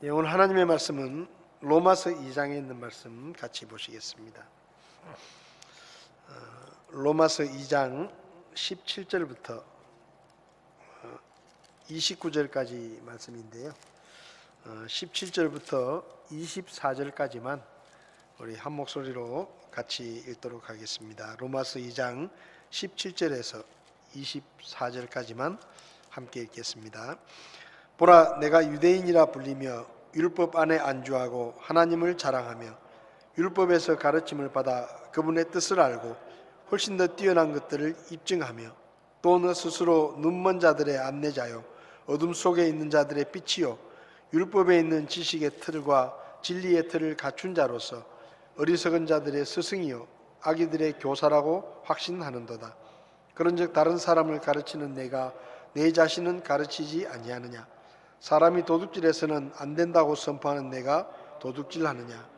예, 오늘 하나님의 말씀은 로마서 2장에 있는 말씀 같이 보시겠습니다. 로마서 2장 17절부터 29절까지 말씀인데요. 17절부터 24절까지만 우리 한 목소리로 같이 읽도록 하겠습니다. 로마서 2장 17절에서 24절까지만 함께 읽겠습니다. 보라, 내가 유대인이라 불리며 율법 안에 안주하고 하나님을 자랑하며 율법에서 가르침을 받아 그분의 뜻을 알고 훨씬 더 뛰어난 것들을 입증하며 또 너 스스로 눈먼 자들의 안내자요 어둠 속에 있는 자들의 빛이요 율법에 있는 지식의 틀과 진리의 틀을 갖춘 자로서 어리석은 자들의 스승이요 아기들의 교사라고 확신하는도다. 그런즉 다른 사람을 가르치는 내가 내 자신은 가르치지 아니하느냐? 사람이 도둑질해서는 안 된다고 선포하는 내가 도둑질하느냐?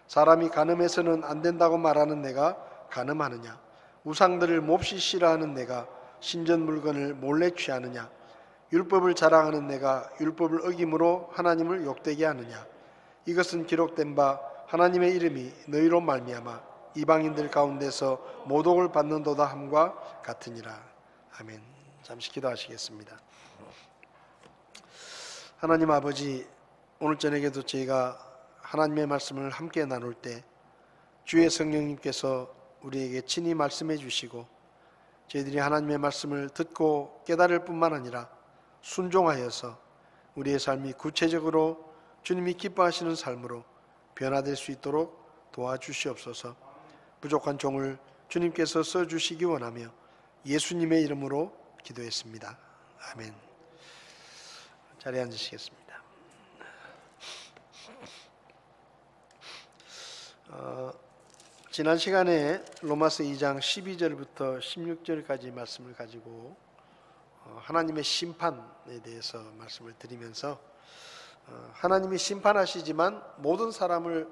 사람이 간음해서는 안 된다고 말하는 내가 간음하느냐? 우상들을 몹시 싫어하는 내가 신전 물건을 몰래 취하느냐? 율법을 자랑하는 내가 율법을 어김으로 하나님을 욕되게 하느냐? 이것은 기록된 바 하나님의 이름이 너희로 말미암아 이방인들 가운데서 모독을 받는도다 함과 같으니라. 아멘. 잠시 기도하시겠습니다. 하나님 아버지, 오늘 저녁에도 저희가 하나님의 말씀을 함께 나눌 때 주의 성령님께서 우리에게 친히 말씀해 주시고 저희들이 하나님의 말씀을 듣고 깨달을 뿐만 아니라 순종하여서 우리의 삶이 구체적으로 주님이 기뻐하시는 삶으로 변화될 수 있도록 도와주시옵소서. 부족한 종을 주님께서 써주시기 원하며 예수님의 이름으로 기도했습니다. 아멘. 자리에 앉으시겠습니다. 지난 시간에 로마서 2장 12절부터 16절까지 말씀을 가지고 하나님의 심판에 대해서 말씀을 드리면서 하나님이 심판하시지만 모든 사람을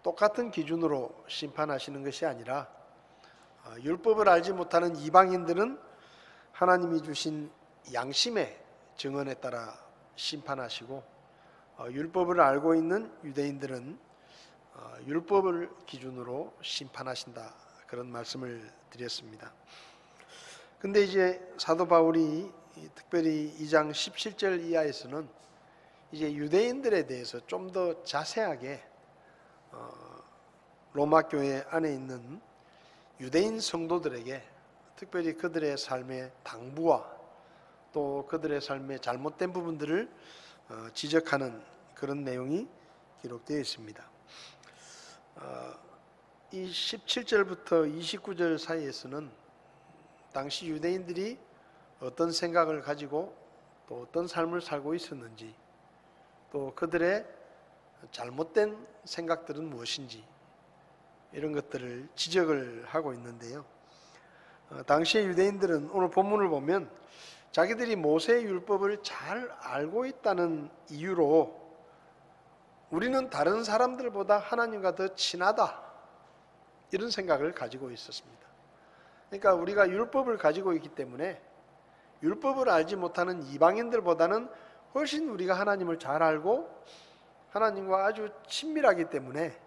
똑같은 기준으로 심판하시는 것이 아니라 율법을 알지 못하는 이방인들은 하나님이 주신 양심의 증언에 따라 심판하시고 율법을 알고 있는 유대인들은 율법을 기준으로 심판하신다, 그런 말씀을 드렸습니다. 근데 이제 사도 바울이 특별히 2장 17절 이하에서는 이제 유대인들에 대해서 좀 더 자세하게 로마 교회 안에 있는 유대인 성도들에게 특별히 그들의 삶의 당부와 또 그들의 삶의 잘못된 부분들을 지적하는 그런 내용이 기록되어 있습니다. 이 17절부터 29절 사이에서는 당시 유대인들이 어떤 생각을 가지고 또 어떤 삶을 살고 있었는지, 또 그들의 잘못된 생각들은 무엇인지, 이런 것들을 지적을 하고 있는데요. 당시의 유대인들은 오늘 본문을 보면 자기들이 모세의 율법을 잘 알고 있다는 이유로 우리는 다른 사람들보다 하나님과 더 친하다, 이런 생각을 가지고 있었습니다. 그러니까 우리가 율법을 가지고 있기 때문에 율법을 알지 못하는 이방인들보다는 훨씬 우리가 하나님을 잘 알고 하나님과 아주 친밀하기 때문에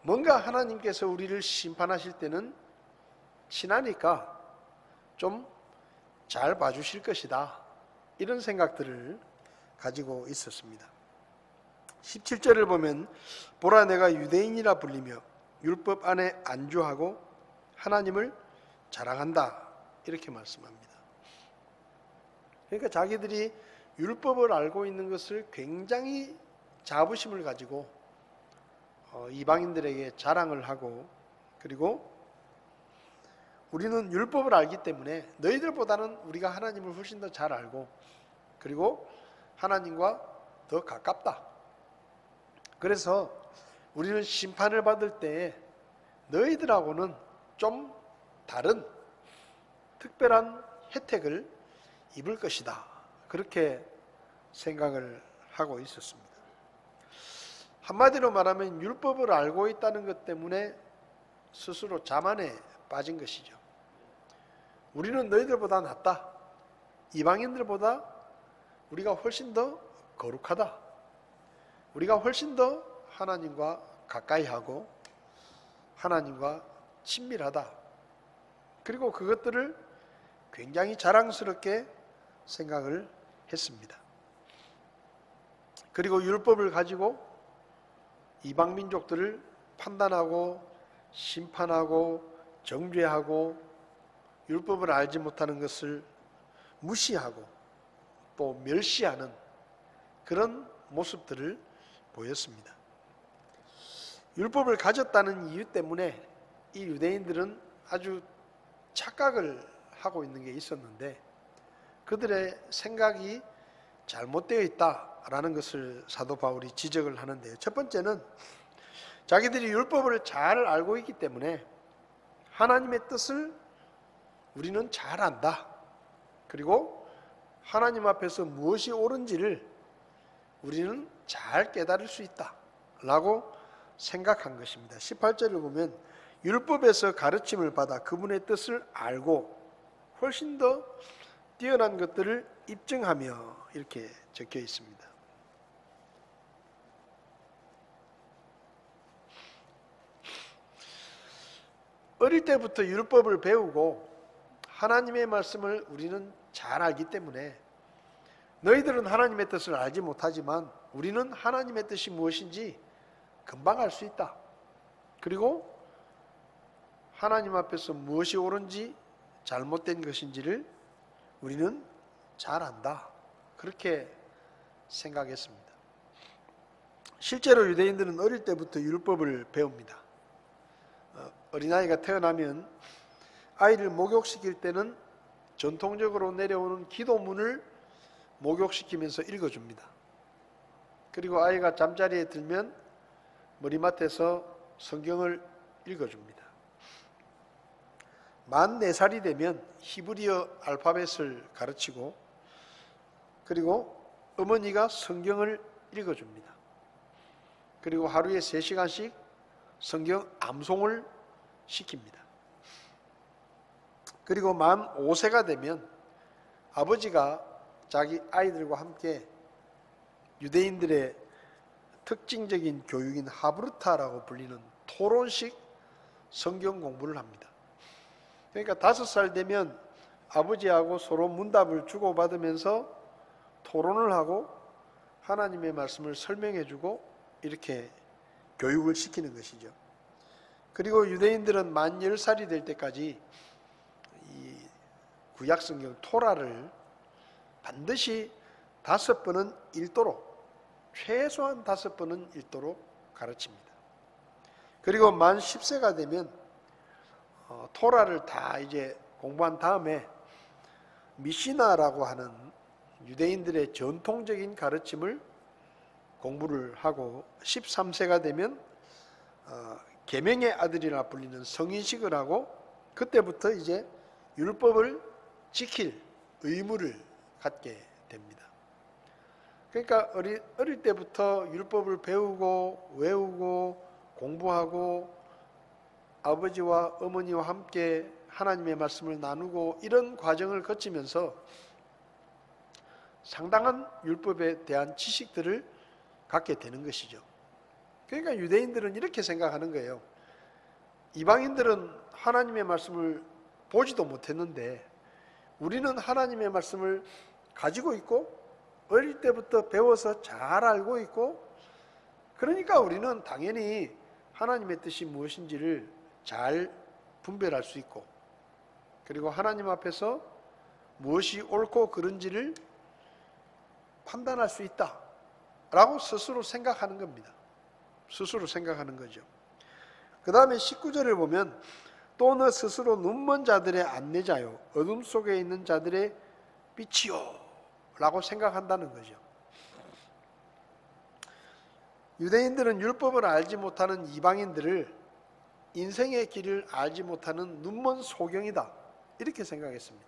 뭔가 하나님께서 우리를 심판하실 때는 친하니까 좀 잘 봐주실 것이다, 이런 생각들을 가지고 있었습니다. 17절을 보면 보라, 내가 유대인이라 불리며 율법 안에 안주하고 하나님을 자랑한다, 이렇게 말씀합니다. 그러니까 자기들이 율법을 알고 있는 것을 굉장히 자부심을 가지고 이방인들에게 자랑을 하고, 그리고 우리는 율법을 알기 때문에 너희들보다는 우리가 하나님을 훨씬 더 잘 알고 그리고 하나님과 더 가깝다. 그래서 우리는 심판을 받을 때 너희들하고는 좀 다른 특별한 혜택을 입을 것이다, 그렇게 생각을 하고 있었습니다. 한마디로 말하면 율법을 알고 있다는 것 때문에 스스로 자만에 빠진 것이죠. 우리는 너희들보다 낫다, 이방인들보다 우리가 훨씬 더 거룩하다, 우리가 훨씬 더 하나님과 가까이 하고 하나님과 친밀하다. 그리고 그것들을 굉장히 자랑스럽게 생각을 했습니다. 그리고 율법을 가지고 이방 민족들을 판단하고 심판하고 정죄하고 율법을 알지 못하는 것을 무시하고 또 멸시하는 그런 모습들을 보였습니다. 율법을 가졌다는 이유 때문에 이 유대인들은 아주 착각을 하고 있는 게 있었는데 그들의 생각이 잘못되어 있다라는 것을 사도 바울이 지적을 하는데요. 첫 번째는 자기들이 율법을 잘 알고 있기 때문에 하나님의 뜻을 우리는 잘 안다. 그리고 하나님 앞에서 무엇이 옳은지를 우리는 잘 깨달을 수 있다 라고 생각한 것입니다. 18절을 보면 율법에서 가르침을 받아 그분의 뜻을 알고 훨씬 더 뛰어난 것들을 입증하며 이렇게 적혀 있습니다. 어릴 때부터 율법을 배우고 하나님의 말씀을 우리는 잘 알기 때문에 너희들은 하나님의 뜻을 알지 못하지만 우리는 하나님의 뜻이 무엇인지 금방 알 수 있다. 그리고 하나님 앞에서 무엇이 옳은지 잘못된 것인지를 우리는 잘 안다. 그렇게 생각했습니다. 실제로 유대인들은 어릴 때부터 율법을 배웁니다. 어린아이가 태어나면 아이를 목욕시킬 때는 전통적으로 내려오는 기도문을 목욕시키면서 읽어줍니다. 그리고 아이가 잠자리에 들면 머리맡에서 성경을 읽어줍니다. 만 4살이 되면 히브리어 알파벳을 가르치고 그리고 어머니가 성경을 읽어줍니다. 그리고 하루에 3시간씩 성경 암송을 시킵니다. 그리고 만 5세가 되면 아버지가 자기 아이들과 함께 유대인들의 특징적인 교육인 하브르타라고 불리는 토론식 성경 공부를 합니다. 그러니까 5살 되면 아버지하고 서로 문답을 주고받으면서 토론을 하고 하나님의 말씀을 설명해주고 이렇게 교육을 시키는 것이죠. 그리고 유대인들은 만 10살이 될 때까지 이 구약성경 토라를 반드시 5번은 읽도록 최소한 5번은 읽도록 가르칩니다. 그리고 만 10세가 되면 토라를 다 이제 공부한 다음에 미시나라고 하는 유대인들의 전통적인 가르침을 공부를 하고 13세가 되면 계명의 아들이라 불리는 성인식을 하고 그때부터 이제 율법을 지킬 의무를 갖게 됩니다. 그러니까 어릴 때부터 율법을 배우고 외우고 공부하고 아버지와 어머니와 함께 하나님의 말씀을 나누고 이런 과정을 거치면서 상당한 율법에 대한 지식들을 갖게 되는 것이죠. 그러니까 유대인들은 이렇게 생각하는 거예요. 이방인들은 하나님의 말씀을 보지도 못했는데 우리는 하나님의 말씀을 가지고 있고 어릴 때부터 배워서 잘 알고 있고 그러니까 우리는 당연히 하나님의 뜻이 무엇인지를 잘 분별할 수 있고 그리고 하나님 앞에서 무엇이 옳고 그른지를 판단할 수 있다 라고 스스로 생각하는 겁니다. 스스로 생각하는 거죠. 그 다음에 19절을 보면 또 너 스스로 눈먼 자들의 안내자요 어둠 속에 있는 자들의 빛이요 라고 생각한다는 거죠. 유대인들은 율법을 알지 못하는 이방인들을 인생의 길을 알지 못하는 눈먼 소경이다 이렇게 생각했습니다.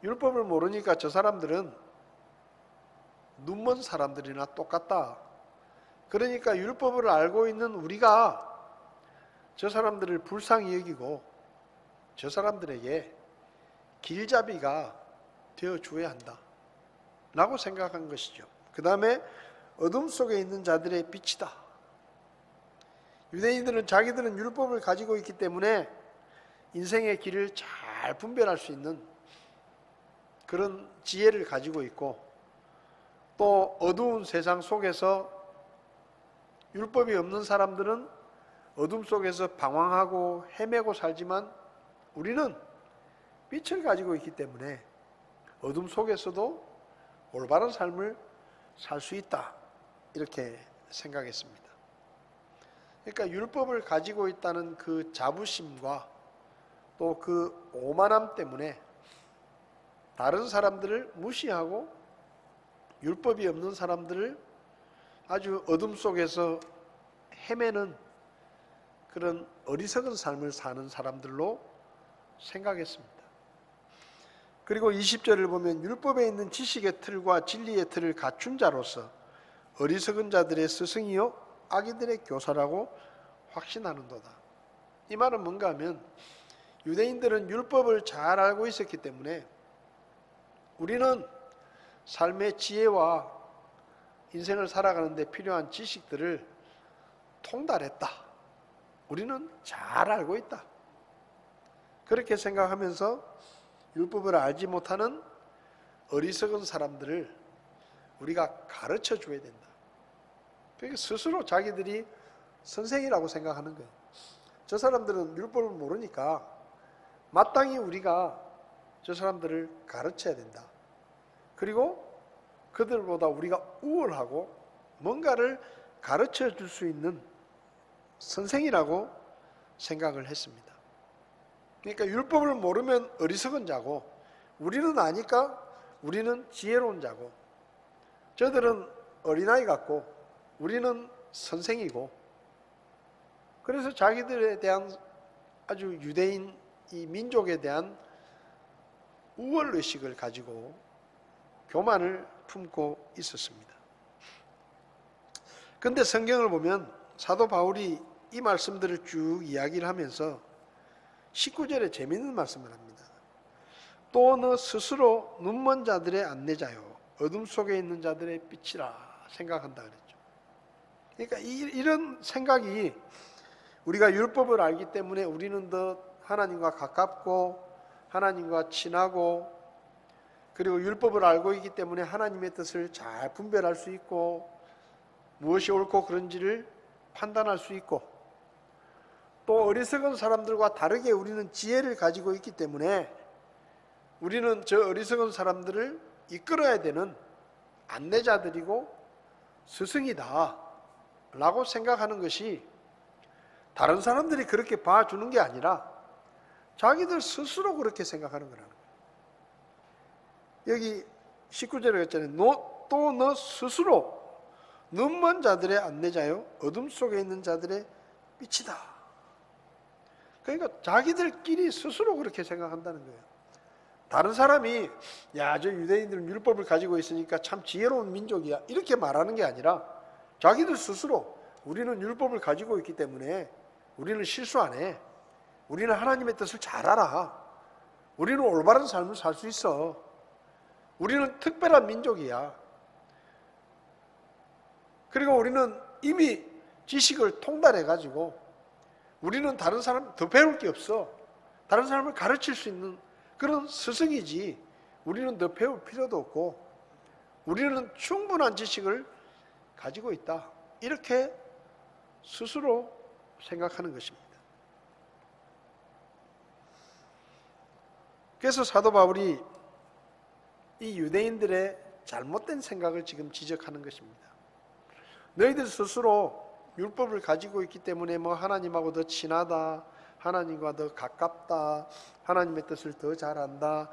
율법을 모르니까 저 사람들은 눈먼 사람들이나 똑같다. 그러니까 율법을 알고 있는 우리가 저 사람들을 불쌍히 여기고 저 사람들에게 길잡이가 되어 주어야 한다 라고 생각한 것이죠. 그 다음에 어둠 속에 있는 자들의 빛이다. 유대인들은 자기들은 율법을 가지고 있기 때문에 인생의 길을 잘 분별할 수 있는 그런 지혜를 가지고 있고, 또 어두운 세상 속에서 율법이 없는 사람들은 어둠 속에서 방황하고 헤매고 살지만 우리는 빛을 가지고 있기 때문에 어둠 속에서도 올바른 삶을 살 수 있다, 이렇게 생각했습니다. 그러니까 율법을 가지고 있다는 그 자부심과 또 그 오만함 때문에 다른 사람들을 무시하고 율법이 없는 사람들을 아주 어둠 속에서 헤매는 그런 어리석은 삶을 사는 사람들로 생각했습니다. 그리고 20절을 보면 율법에 있는 지식의 틀과 진리의 틀을 갖춘 자로서 어리석은 자들의 스승이요 악인들의 교사라고 확신하는도다. 이 말은 뭔가 하면 유대인들은 율법을 잘 알고 있었기 때문에 우리는 삶의 지혜와 인생을 살아가는 데 필요한 지식들을 통달했다. 우리는 잘 알고 있다. 그렇게 생각하면서 율법을 알지 못하는 어리석은 사람들을 우리가 가르쳐 줘야 된다. 그러니까 스스로 자기들이 선생이라고 생각하는 거예요. 저 사람들은 율법을 모르니까 마땅히 우리가 저 사람들을 가르쳐야 된다. 그리고 그들보다 우리가 우월하고 뭔가를 가르쳐 줄 수 있는 선생이라고 생각을 했습니다. 그러니까 율법을 모르면 어리석은 자고, 우리는 아니까 우리는 지혜로운 자고, 저들은 어린아이 같고 우리는 선생이고, 그래서 자기들에 대한 아주 유대인 이 민족에 대한 우월의식을 가지고 교만을 품고 있었습니다. 그런데 성경을 보면 사도 바울이 이 말씀들을 쭉 이야기를 하면서 19절에 재미있는 말씀을 합니다. 또 너 스스로 눈먼 자들의 안내자요 어둠 속에 있는 자들의 빛이라 생각한다 그랬죠. 그러니까 이런 생각이, 우리가 율법을 알기 때문에 우리는 더 하나님과 가깝고 하나님과 친하고, 그리고 율법을 알고 있기 때문에 하나님의 뜻을 잘 분별할 수 있고 무엇이 옳고 그른지를 판단할 수 있고, 또 어리석은 사람들과 다르게 우리는 지혜를 가지고 있기 때문에 우리는 저 어리석은 사람들을 이끌어야 되는 안내자들이고 스승이다 라고 생각하는 것이, 다른 사람들이 그렇게 봐주는 게 아니라 자기들 스스로 그렇게 생각하는 거라는 거예요. 여기 19절에 했잖아요. 또 너 스스로 눈먼 자들의 안내자요 어둠 속에 있는 자들의 빛이다. 그러니까 자기들끼리 스스로 그렇게 생각한다는 거예요. 다른 사람이 야, 저 유대인들은 율법을 가지고 있으니까 참 지혜로운 민족이야 이렇게 말하는 게 아니라 자기들 스스로 우리는 율법을 가지고 있기 때문에 우리는 실수 안 해. 우리는 하나님의 뜻을 잘 알아. 우리는 올바른 삶을 살 수 있어. 우리는 특별한 민족이야. 그리고 우리는 이미 지식을 통달해가지고 우리는 다른 사람 더 배울 게 없어. 다른 사람을 가르칠 수 있는 그런 스승이지, 우리는 더 배울 필요도 없고 우리는 충분한 지식을 가지고 있다. 이렇게 스스로 생각하는 것입니다. 그래서 사도 바울이 이 유대인들의 잘못된 생각을 지금 지적하는 것입니다. 너희들 스스로 율법을 가지고 있기 때문에 뭐 하나님하고 더 친하다, 하나님과 더 가깝다, 하나님의 뜻을 더 잘한다,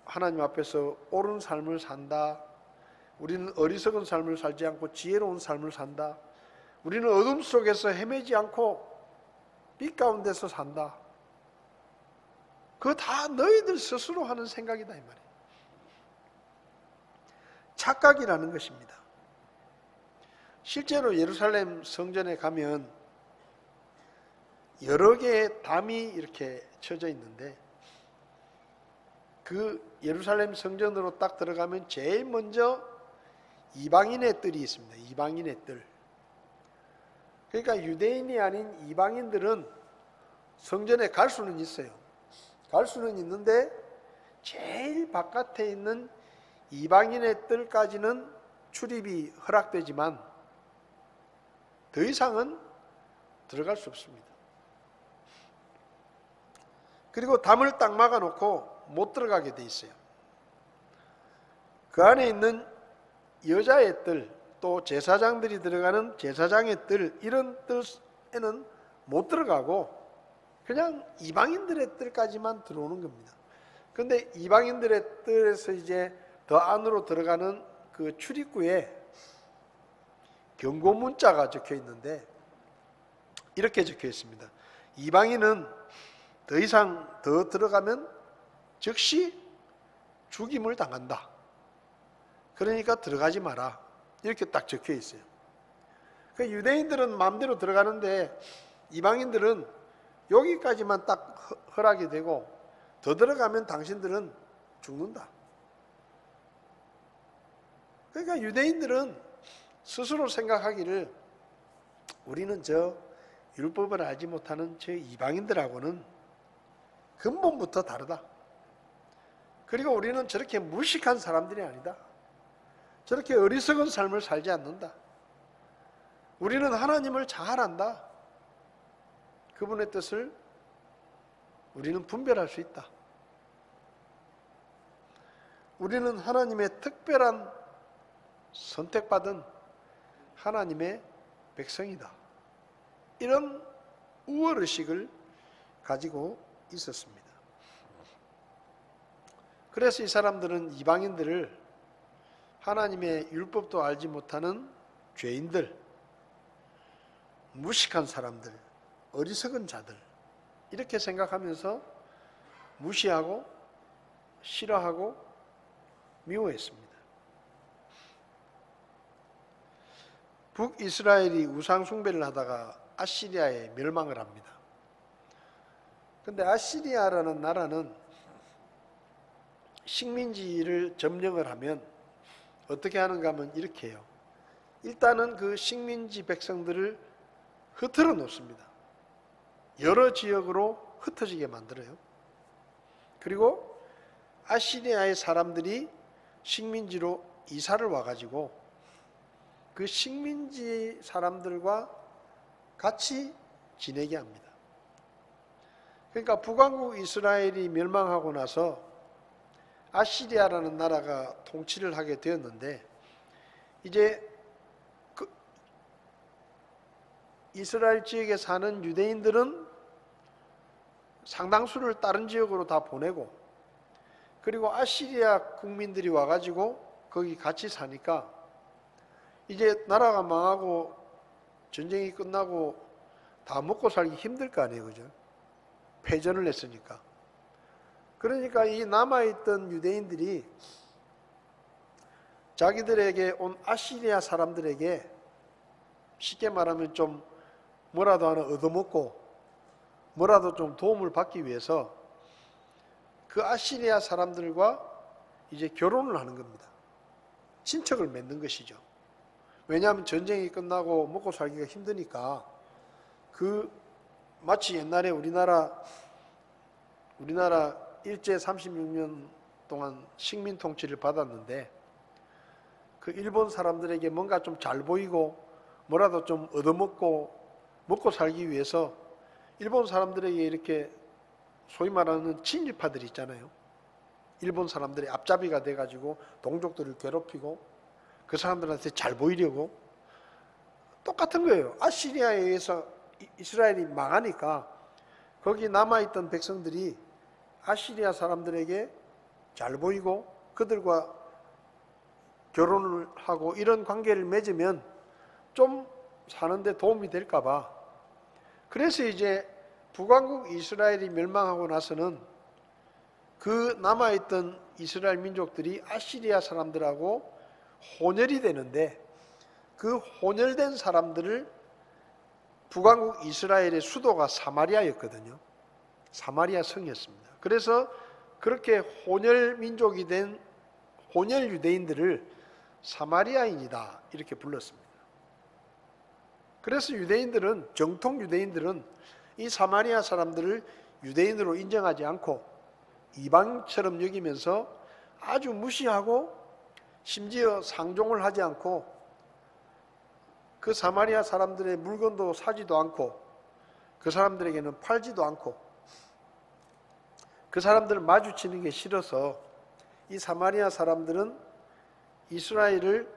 하나님 앞에서 옳은 삶을 산다, 우리는 어리석은 삶을 살지 않고 지혜로운 삶을 산다, 우리는 어둠 속에서 헤매지 않고 빛 가운데서 산다. 그거 다 너희들 스스로 하는 생각이다 이 말이에요. 착각이라는 것입니다. 실제로 예루살렘 성전에 가면 여러 개의 담이 이렇게 쳐져 있는데, 그 예루살렘 성전으로 딱 들어가면 제일 먼저 이방인의 뜰이 있습니다. 이방인의 뜰. 그러니까 유대인이 아닌 이방인들은 성전에 갈 수는 있어요. 갈 수는 있는데 제일 바깥에 있는 이방인의 뜰까지는 출입이 허락되지만 더 이상은 들어갈 수 없습니다. 그리고 담을 딱 막아놓고 못 들어가게 돼 있어요. 그 안에 있는 여자의 뜰, 또 제사장들이 들어가는 제사장의 뜰, 이런 뜰에는 못 들어가고 그냥 이방인들의 뜰까지만 들어오는 겁니다. 그런데 이방인들의 뜰에서 이제 더 안으로 들어가는 그 출입구에 경고 문자가 적혀 있는데 이렇게 적혀 있습니다. 이방인은 더 이상 더 들어가면 즉시 죽임을 당한다. 그러니까 들어가지 마라. 이렇게 딱 적혀 있어요. 그 유대인들은 마음대로 들어가는데 이방인들은 여기까지만 딱 허락이 되고 더 들어가면 당신들은 죽는다. 그러니까 유대인들은 스스로 생각하기를 우리는 저 율법을 알지 못하는 저 이방인들하고는 근본부터 다르다. 그리고 우리는 저렇게 무식한 사람들이 아니다. 저렇게 어리석은 삶을 살지 않는다. 우리는 하나님을 잘 안다. 그분의 뜻을 우리는 분별할 수 있다. 우리는 하나님의 특별한 선택받은 하나님의 백성이다. 이런 우월의식을 가지고 있었습니다. 그래서 이 사람들은 이방인들을 하나님의 율법도 알지 못하는 죄인들, 무식한 사람들, 어리석은 자들 이렇게 생각하면서 무시하고 싫어하고 미워했습니다. 북이스라엘이 우상 숭배를 하다가 아시리아에 멸망을 합니다. 그런데 아시리아라는 나라는 식민지를 점령을 하면 어떻게 하는가 하면 이렇게 해요. 일단은 그 식민지 백성들을 흩어져 놓습니다. 여러 지역으로 흩어지게 만들어요. 그리고 아시리아의 사람들이 식민지로 이사를 와가지고 그 식민지 사람들과 같이 지내게 합니다. 그러니까 북왕국 이스라엘이 멸망하고 나서 아시리아라는 나라가 통치를 하게 되었는데 이제 그 이스라엘 지역에 사는 유대인들은 상당수를 다른 지역으로 다 보내고 그리고 아시리아 국민들이 와가지고 거기 같이 사니까 이제 나라가 망하고 전쟁이 끝나고 다 먹고 살기 힘들 거 아니에요, 그죠? 패전을 했으니까. 그러니까 이 남아있던 유대인들이 자기들에게 온 아시리아 사람들에게 쉽게 말하면 좀 뭐라도 하나 얻어먹고 뭐라도 좀 도움을 받기 위해서 그 아시리아 사람들과 이제 결혼을 하는 겁니다. 친척을 맺는 것이죠. 왜냐하면 전쟁이 끝나고 먹고 살기가 힘드니까 그 마치 옛날에 우리나라 일제 36년 동안 식민 통치를 받았는데 그 일본 사람들에게 뭔가 좀 잘 보이고 뭐라도 좀 얻어먹고 먹고 살기 위해서 일본 사람들에게 이렇게 소위 말하는 친일파들 있잖아요. 일본 사람들의 앞잡이가 돼가지고 동족들을 괴롭히고 그 사람들한테 잘 보이려고 똑같은 거예요. 아시리아에 의해서 이스라엘이 망하니까 거기 남아있던 백성들이 아시리아 사람들에게 잘 보이고 그들과 결혼을 하고 이런 관계를 맺으면 좀 사는데 도움이 될까 봐. 그래서 이제 북왕국 이스라엘이 멸망하고 나서는 그 남아있던 이스라엘 민족들이 아시리아 사람들하고 혼혈이 되는데 그 혼혈된 사람들을 북왕국 이스라엘의 수도가 사마리아였거든요. 사마리아 성이었습니다. 그래서 그렇게 혼혈 민족이 된 혼혈 유대인들을 사마리아인이다 이렇게 불렀습니다. 그래서 유대인들은, 정통 유대인들은 이 사마리아 사람들을 유대인으로 인정하지 않고 이방처럼 여기면서 아주 무시하고 심지어 상종을 하지 않고 그 사마리아 사람들의 물건도 사지도 않고 그 사람들에게는 팔지도 않고 그 사람들을 마주치는 게 싫어서 이 사마리아 사람들은 이스라엘을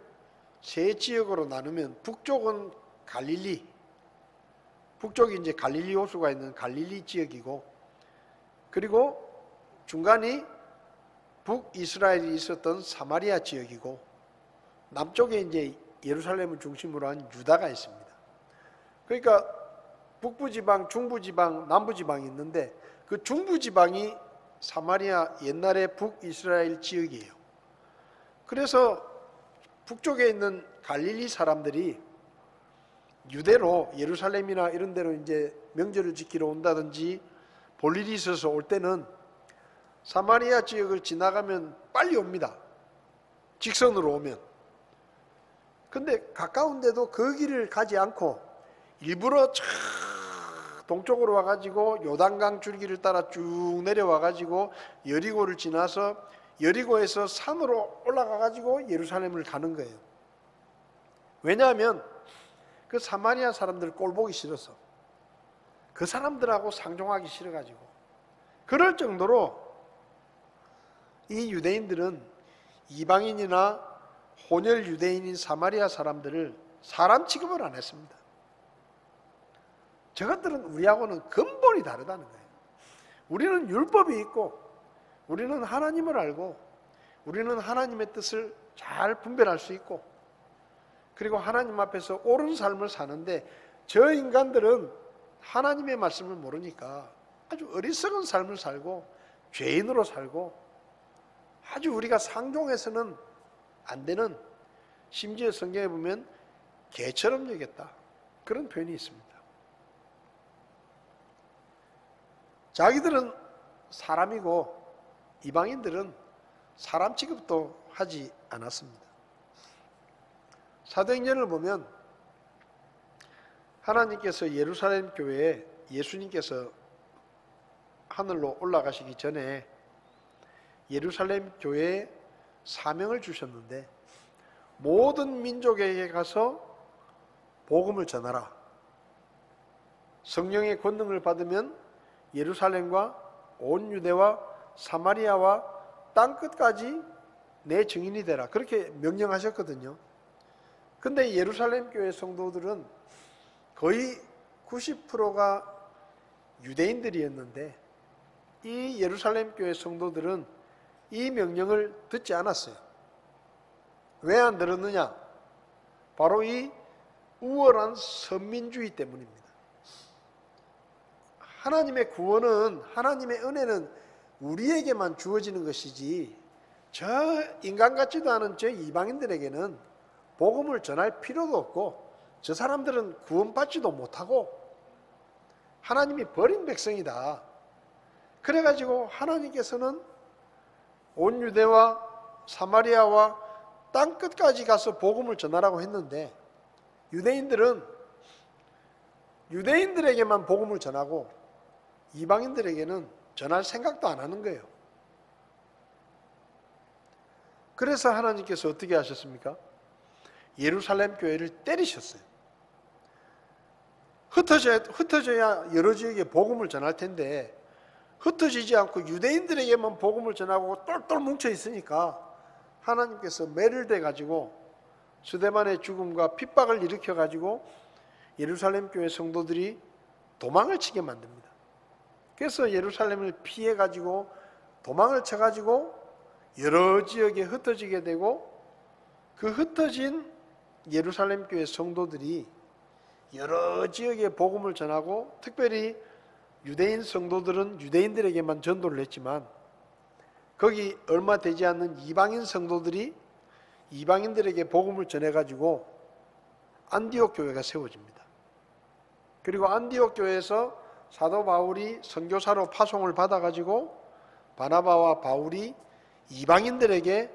세 지역으로 나누면 북쪽은 갈릴리, 북쪽이 이제 갈릴리 호수가 있는 갈릴리 지역이고 그리고 중간이 북이스라엘이 있었던 사마리아 지역이고 남쪽에 이제 예루살렘을 중심으로 한 유다가 있습니다. 그러니까 북부지방, 중부지방, 남부지방이 있는데 그 중부지방이 사마리아 옛날의 북이스라엘 지역이에요. 그래서 북쪽에 있는 갈릴리 사람들이 유대로 예루살렘이나 이런 데로 이제 명절을 지키러 온다든지 볼 일이 있어서 올 때는 사마리아 지역을 지나가면 빨리 옵니다. 직선으로 오면. 근데 가까운데도 그 길을 가지 않고 일부러 쫙 동쪽으로 와가지고 요단강 줄기를 따라 쭉 내려와가지고 여리고를 지나서 여리고에서 산으로 올라가가지고 예루살렘을 가는 거예요. 왜냐하면 그 사마리아 사람들 꼴 보기 싫어서 그 사람들하고 상종하기 싫어가지고 그럴 정도로 이 유대인들은 이방인이나 혼혈 유대인인 사마리아 사람들을 사람 취급을 안 했습니다. 저것들은 우리하고는 근본이 다르다는 거예요. 우리는 율법이 있고 우리는 하나님을 알고 우리는 하나님의 뜻을 잘 분별할 수 있고 그리고 하나님 앞에서 옳은 삶을 사는데 저 인간들은 하나님의 말씀을 모르니까 아주 어리석은 삶을 살고 죄인으로 살고 아주 우리가 상종해서는 안 되는, 심지어 성경에 보면 개처럼 여겼다 그런 표현이 있습니다. 자기들은 사람이고 이방인들은 사람 취급도 하지 않았습니다. 사도행전을 보면 하나님께서 예루살렘 교회에 예수님께서 하늘로 올라가시기 전에 예루살렘 교회에 사명을 주셨는데 모든 민족에게 가서 복음을 전하라. 성령의 권능을 받으면 예루살렘과 온 유대와 사마리아와 땅끝까지 내 증인이 되라. 그렇게 명령하셨거든요. 근데 예루살렘 교회 성도들은 거의 90%가 유대인들이었는데 이 예루살렘 교회 성도들은 이 명령을 듣지 않았어요. 왜 안 들었느냐? 바로 이 우월한 선민주의 때문입니다. 하나님의 구원은, 하나님의 은혜는 우리에게만 주어지는 것이지 저 인간 같지도 않은 저 이방인들에게는 복음을 전할 필요도 없고 저 사람들은 구원받지도 못하고 하나님이 버린 백성이다. 그래가지고 하나님께서는 온 유대와 사마리아와 땅끝까지 가서 복음을 전하라고 했는데 유대인들은 유대인들에게만 복음을 전하고 이방인들에게는 전할 생각도 안 하는 거예요. 그래서 하나님께서 어떻게 하셨습니까? 예루살렘 교회를 때리셨어요. 흩어져야 여러 지역에 복음을 전할 텐데 흩어지지 않고 유대인들에게만 복음을 전하고 똘똘 뭉쳐 있으니까 하나님께서 매를 대가지고 스데반의 죽음과 핍박을 일으켜가지고 예루살렘 교회 성도들이 도망을 치게 만듭니다. 그래서 예루살렘을 피해가지고 도망을 쳐가지고 여러 지역에 흩어지게 되고 그 흩어진 예루살렘 교회 성도들이 여러 지역에 복음을 전하고 특별히 유대인 성도들은 유대인들에게만 전도를 했지만 거기 얼마 되지 않는 이방인 성도들이 이방인들에게 복음을 전해가지고 안디옥 교회가 세워집니다. 그리고 안디옥 교회에서 사도 바울이 선교사로 파송을 받아가지고 바나바와 바울이 이방인들에게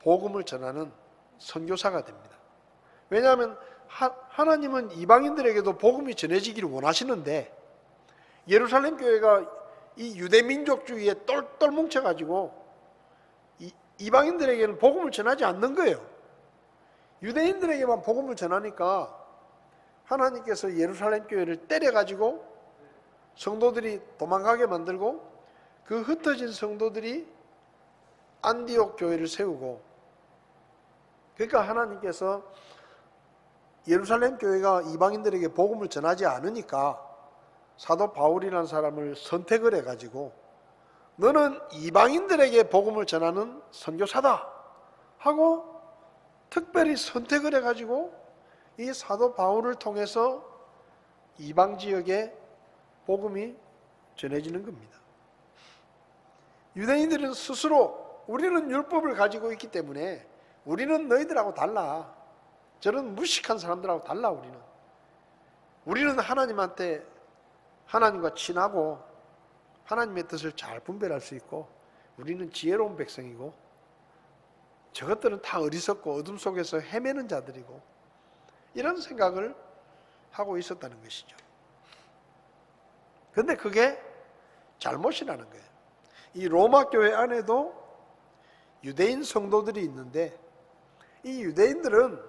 복음을 전하는 선교사가 됩니다. 왜냐하면 하나님은 이방인들에게도 복음이 전해지기를 원하시는데 예루살렘 교회가 이 유대민족주의에 똘똘 뭉쳐가지고 이방인들에게는 복음을 전하지 않는 거예요. 유대인들에게만 복음을 전하니까 하나님께서 예루살렘 교회를 때려가지고 성도들이 도망가게 만들고 그 흩어진 성도들이 안디옥 교회를 세우고, 그러니까 하나님께서 예루살렘 교회가 이방인들에게 복음을 전하지 않으니까 사도 바울이라는 사람을 선택을 해가지고 너는 이방인들에게 복음을 전하는 선교사다 하고 특별히 선택을 해가지고 이 사도 바울을 통해서 이방 지역에 복음이 전해지는 겁니다. 유대인들은 스스로 우리는 율법을 가지고 있기 때문에 우리는 너희들하고 달라, 저런 무식한 사람들하고 달라, 우리는 하나님과 친하고 하나님의 뜻을 잘 분별할 수 있고 우리는 지혜로운 백성이고 저것들은 다 어리석고 어둠 속에서 헤매는 자들이고, 이런 생각을 하고 있었다는 것이죠. 그런데 그게 잘못이라는 거예요. 이 로마 교회 안에도 유대인 성도들이 있는데 이 유대인들은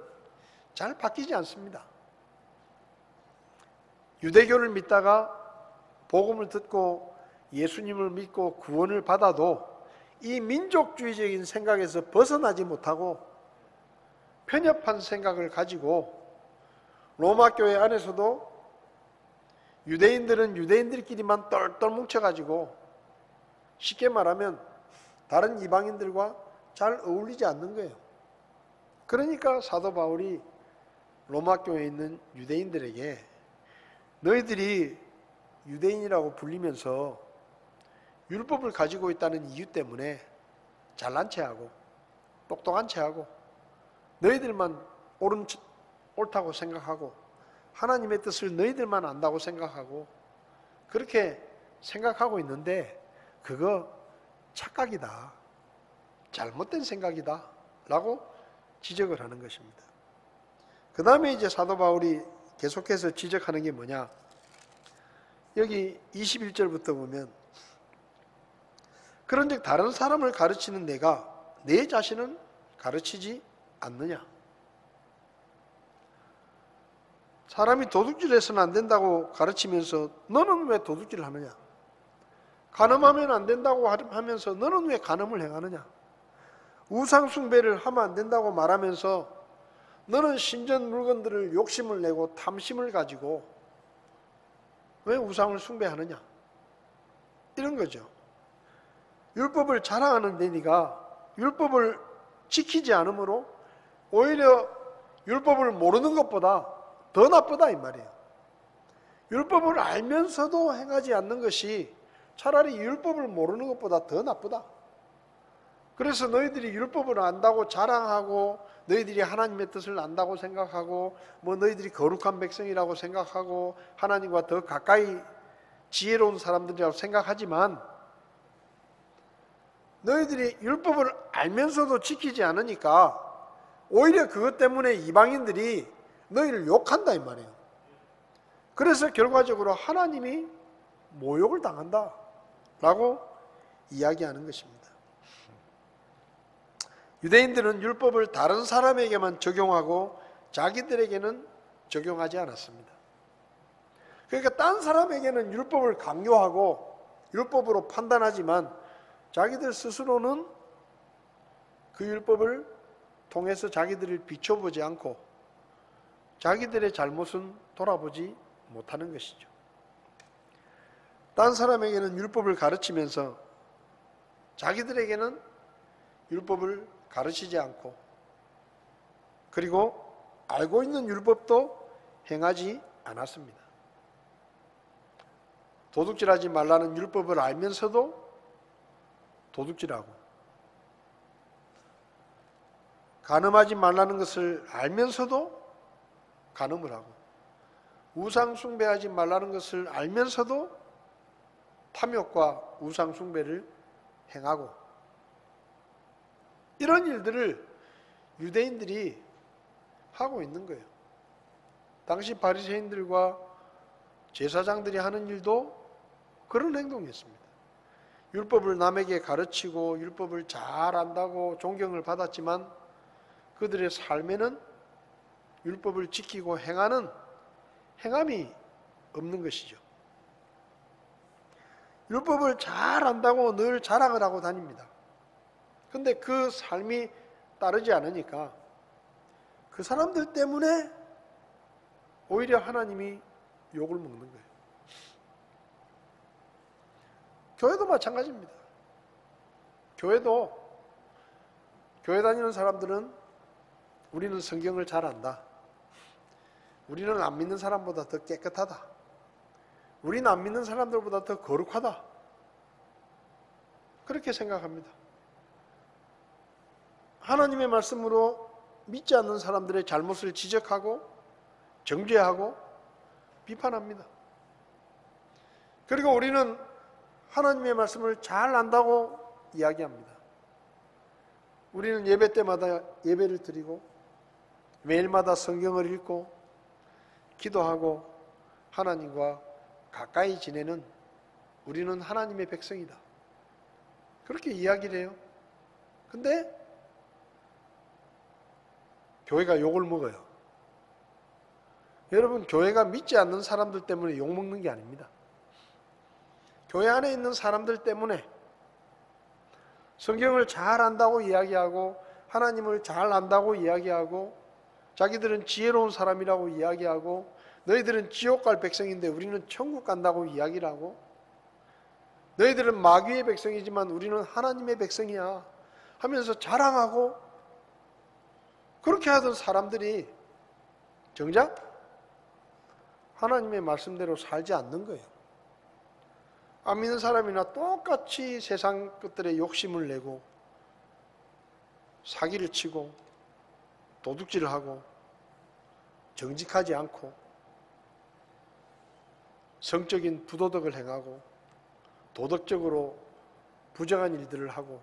잘 바뀌지 않습니다. 유대교를 믿다가 복음을 듣고 예수님을 믿고 구원을 받아도 이 민족주의적인 생각에서 벗어나지 못하고 편협한 생각을 가지고 로마 교회 안에서도 유대인들은 유대인들끼리만 똘똘 뭉쳐가지고 쉽게 말하면 다른 이방인들과 잘 어울리지 않는 거예요. 그러니까 사도 바울이 로마 교회에 있는 유대인들에게 너희들이 유대인이라고 불리면서 율법을 가지고 있다는 이유 때문에 잘난 체하고 똑똑한 체하고 너희들만 옳다고 생각하고 하나님의 뜻을 너희들만 안다고 생각하고 그렇게 생각하고 있는데 그거 착각이다, 잘못된 생각이다 라고 지적을 하는 것입니다. 그 다음에 이제 사도 바울이 계속해서 지적하는 게 뭐냐, 여기 21절부터 보면 그런즉 다른 사람을 가르치는 내가 내 자신은 가르치지 않느냐. 사람이 도둑질해서는 안 된다고 가르치면서 너는 왜 도둑질을 하느냐. 간음하면 안 된다고 하면서 너는 왜 간음을 행하느냐. 우상숭배를 하면 안 된다고 말하면서 너는 신전 물건들을 욕심을 내고 탐심을 가지고 왜 우상을 숭배하느냐. 이런 거죠. 율법을 자랑하는데 네가 율법을 지키지 않으므로 오히려 율법을 모르는 것보다 더 나쁘다 이 말이에요. 율법을 알면서도 행하지 않는 것이 차라리 율법을 모르는 것보다 더 나쁘다. 그래서 너희들이 율법을 안다고 자랑하고 너희들이 하나님의 뜻을 안다고 생각하고 뭐 너희들이 거룩한 백성이라고 생각하고 하나님과 더 가까이 지혜로운 사람들이라고 생각하지만 너희들이 율법을 알면서도 지키지 않으니까 오히려 그것 때문에 이방인들이 너희를 욕한다 이 말이에요. 그래서 결과적으로 하나님이 모욕을 당한다 라고 이야기하는 것입니다. 유대인들은 율법을 다른 사람에게만 적용하고 자기들에게는 적용하지 않았습니다. 그러니까 딴 사람에게는 율법을 강요하고 율법으로 판단하지만 자기들 스스로는 그 율법을 통해서 자기들을 비춰보지 않고 자기들의 잘못은 돌아보지 못하는 것이죠. 딴 사람에게는 율법을 가르치면서 자기들에게는 율법을 가르치지 않고 그리고 알고 있는 율법도 행하지 않았습니다. 도둑질하지 말라는 율법을 알면서도 도둑질하고 간음하지 말라는 것을 알면서도 간음을 하고 우상 숭배하지 말라는 것을 알면서도 탐욕과 우상 숭배를 행하고 이런 일들을 유대인들이 하고 있는 거예요. 당시 바리새인들과 제사장들이 하는 일도 그런 행동이었습니다. 율법을 남에게 가르치고 율법을 잘 안다고 존경을 받았지만 그들의 삶에는 율법을 지키고 행하는 행함이 없는 것이죠. 율법을 잘 안다고 늘 자랑을 하고 다닙니다. 근데 그 삶이 따르지 않으니까 그 사람들 때문에 오히려 하나님이 욕을 먹는 거예요. 교회도 마찬가지입니다. 교회 다니는 사람들은 우리는 성경을 잘 안다. 우리는 안 믿는 사람보다 더 깨끗하다. 우리는 안 믿는 사람들보다 더 거룩하다. 그렇게 생각합니다. 하나님의 말씀으로 믿지 않는 사람들의 잘못을 지적하고 정죄하고 비판합니다. 그리고 우리는 하나님의 말씀을 잘 안다고 이야기합니다. 우리는 예배 때마다 예배를 드리고 매일마다 성경을 읽고 기도하고 하나님과 가까이 지내는 우리는 하나님의 백성이다. 그렇게 이야기를 해요. 근데 교회가 욕을 먹어요. 여러분, 교회가 믿지 않는 사람들 때문에 욕 먹는 게 아닙니다. 교회 안에 있는 사람들 때문에 성경을 잘 안다고 이야기하고 하나님을 잘 안다고 이야기하고 자기들은 지혜로운 사람이라고 이야기하고 너희들은 지옥 갈 백성인데 우리는 천국 간다고 이야기를 하고 너희들은 마귀의 백성이지만 우리는 하나님의 백성이야 하면서 자랑하고 그렇게 하던 사람들이 정작 하나님의 말씀대로 살지 않는 거예요. 안 믿는 사람이나 똑같이 세상 것들에 욕심을 내고 사기를 치고 도둑질을 하고 정직하지 않고 성적인 부도덕을 행하고 도덕적으로 부정한 일들을 하고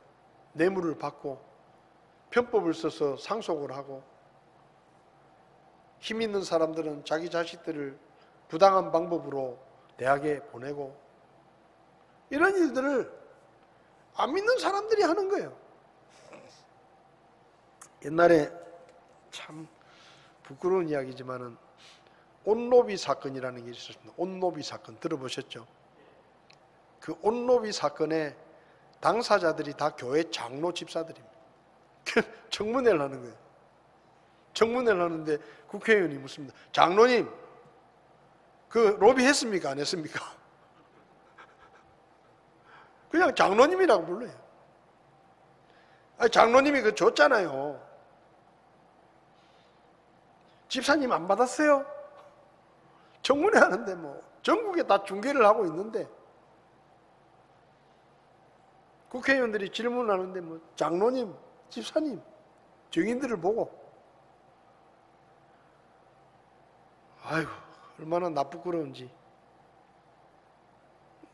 뇌물을 받고 편법을 써서 상속을 하고 힘 있는 사람들은 자기 자식들을 부당한 방법으로 대학에 보내고 이런 일들을 안 믿는 사람들이 하는 거예요. 옛날에 참 부끄러운 이야기지만은 온노비 사건이라는 게 있었습니다. 온노비 사건 들어보셨죠? 그 온노비 사건의 당사자들이 다 교회 장로 집사들입니다. 청문회를 하는 거예요. 청문회를 하는데 국회의원이 묻습니다. 장로님, 그 로비 했습니까? 안 했습니까? 그냥 장로님이라고 불러요. 아니, 장로님이 그거 줬잖아요. 집사님 안 받았어요? 청문회 하는데 뭐 전국에 다 중계를 하고 있는데 국회의원들이 질문하는데 뭐 장로님, 집사님, 증인들을 보고 아이고 얼마나 나쁘끄러운지.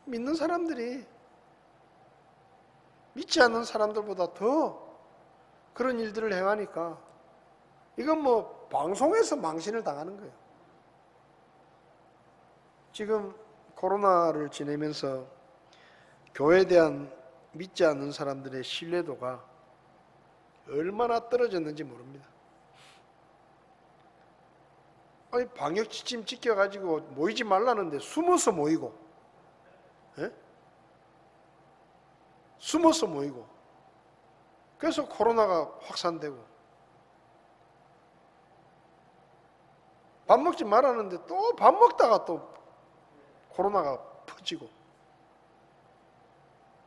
믿는 사람들이 믿지 않는 사람들보다 더 그런 일들을 행하니까 이건 뭐 방송에서 망신을 당하는 거예요. 지금 코로나를 지내면서 교회에 대한 믿지 않는 사람들의 신뢰도가 얼마나 떨어졌는지 모릅니다. 아니, 방역 지침 지켜가지고 모이지 말라는데 숨어서 모이고, 예? 숨어서 모이고, 그래서 코로나가 확산되고, 밥 먹지 말라는데 또 밥 먹다가 또 코로나가 퍼지고,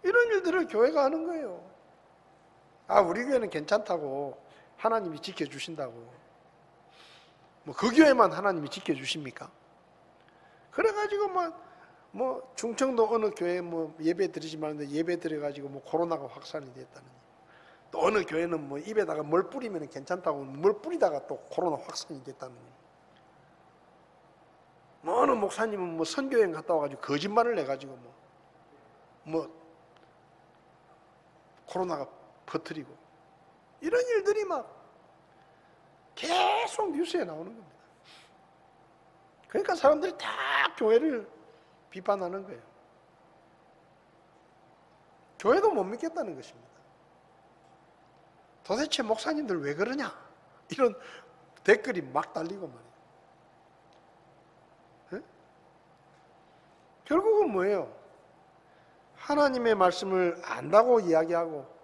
이런 일들을 교회가 하는 거예요. 아, 우리 교회는 괜찮다고 하나님이 지켜주신다고. 뭐 그 교회만 하나님이 지켜주십니까? 그래가지고 뭐 충청도 어느 교회 뭐 예배 드리지 말는데 예배 드려가지고 뭐 코로나가 확산이 됐다는. 또 어느 교회는 뭐 입에다가 뭘 뿌리면 괜찮다고 뭘 뿌리다가 또 코로나 확산이 됐다는. 뭐 어느 목사님은 뭐 선교여행 갔다 와가지고 거짓말을 해가지고 뭐 코로나가 퍼뜨리고 이런 일들이 막 계속 뉴스에 나오는 겁니다. 그러니까 사람들이 다 교회를 비판하는 거예요. 교회도 못 믿겠다는 것입니다. 도대체 목사님들 왜 그러냐? 이런 댓글이 막 달리고 말이에요. 네? 결국은 뭐예요? 하나님의 말씀을 안다고 이야기하고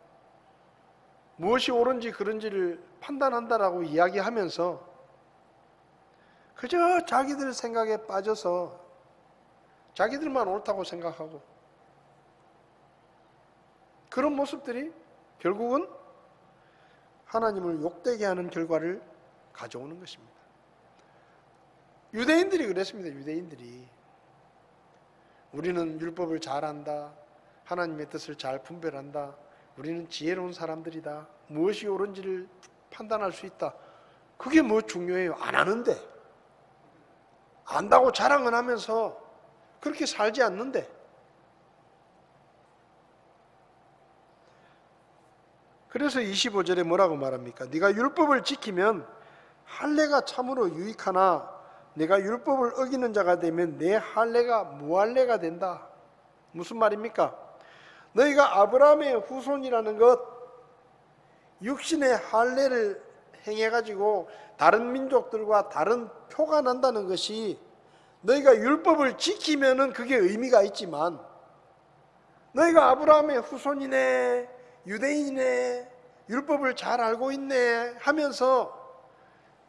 무엇이 옳은지 그른지를 판단한다라고 이야기하면서 그저 자기들 생각에 빠져서 자기들만 옳다고 생각하고 그런 모습들이 결국은 하나님을 욕되게 하는 결과를 가져오는 것입니다. 유대인들이 그랬습니다. 유대인들이 우리는 율법을 잘 안다. 하나님의 뜻을 잘 분별한다. 우리는 지혜로운 사람들이다. 무엇이 옳은지를 판단할 수 있다. 그게 뭐 중요해요? 안 하는데. 안다고 자랑은 하면서 그렇게 살지 않는데. 그래서 25절에 뭐라고 말합니까? 네가 율법을 지키면 할례가 참으로 유익하나 네가 율법을 어기는 자가 되면 내 할례가 무할례가 된다. 무슨 말입니까? 너희가 아브라함의 후손이라는 것, 육신의 할례를 행해가지고 다른 민족들과 다른 표가 난다는 것이 너희가 율법을 지키면은 그게 의미가 있지만 너희가 아브라함의 후손이네, 유대인이네, 율법을 잘 알고 있네 하면서